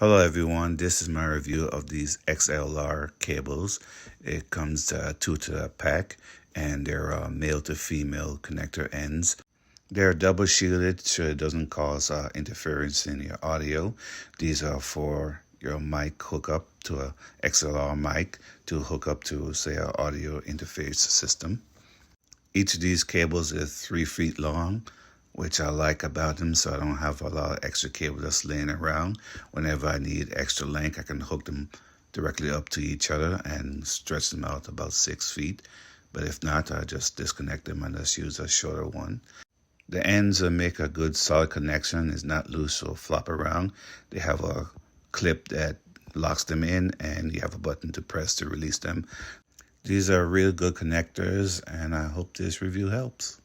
Hello everyone, this is my review of these XLR cables. It comes two to a pack and they're male to female connector ends. They're double shielded so it doesn't cause interference in your audio. These are for your mic hookup to a XLR mic to hook up to say an audio interface system. Each of these cables is 3 feet long, which I like about them, so I don't have a lot of extra cable that's laying around. Whenever I need extra length, I can hook them directly up to each other and stretch them out about 6 feet. But if not, I just disconnect them and just use a shorter one. The ends make a good solid connection. It's not loose or flop around. They have a clip that locks them in and you have a button to press to release them. These are real good connectors and I hope this review helps.